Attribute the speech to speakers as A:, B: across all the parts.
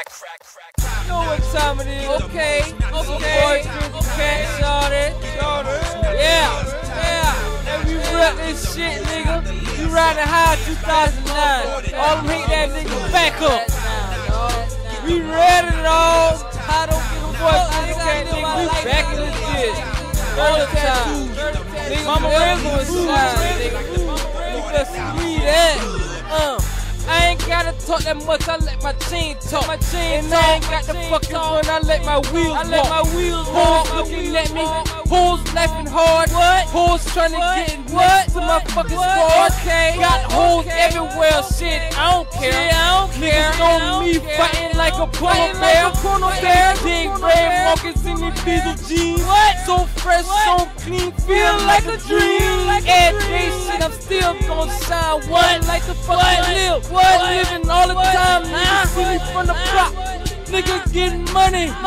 A: You know what time it is. Okay. Shorty. Yeah. And we rep this shit, nigga. You riding high 2009. All them hate that nigga back up. We ready it all. I don't give a fuck. Nigga, we back in this bitch. All the time. Nigga, Mama Rizzo inside, nigga. You just see that. I ain't gotta talk that much, I let my chain talk. And I ain't got the fucking run, I let my wheels walk. Hoes looking at me, hoes laughing hard. Hoes trying to get next to my fucking squad. Got hoes everywhere, shit, I don't care. Niggas know me fighting like a polar bear. Big red markets in these diesel jeans. So fresh, so clean, feel like a dream. Every day shit, I'm still gonna shine. One like the fucking live. Living all the time, niggas see me from the block. Niggas getting money. Get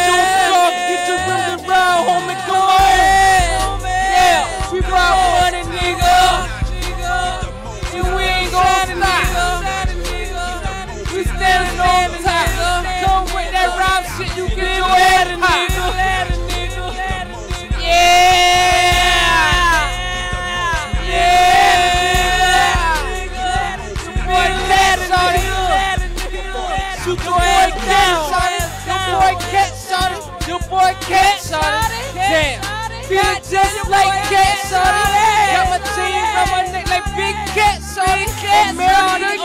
A: your car, get your rims around, homie, come on. Yeah, we ride money, nigga. And we ain't gon' stop. We standing on top. Come with that rhyme shit, you get your head in, nigga. Yeah. Your boy Cat, shawty. Damn, feel just like Cat, shawty. Got my chain around my neck like Big Cat, shawty. America,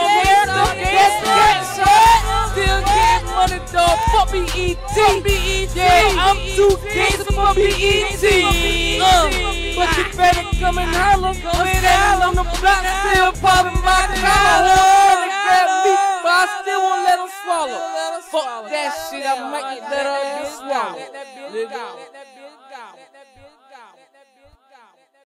A: that's Cat, shawty. Still getting money, dog. Fuck BET. Yeah, I'm too gangsta for BET. But you better come and holler. I'm on the block, still popping my collar. Grab me, but I still won't let them swallow. Fuck that shit, I might let her get swallowed.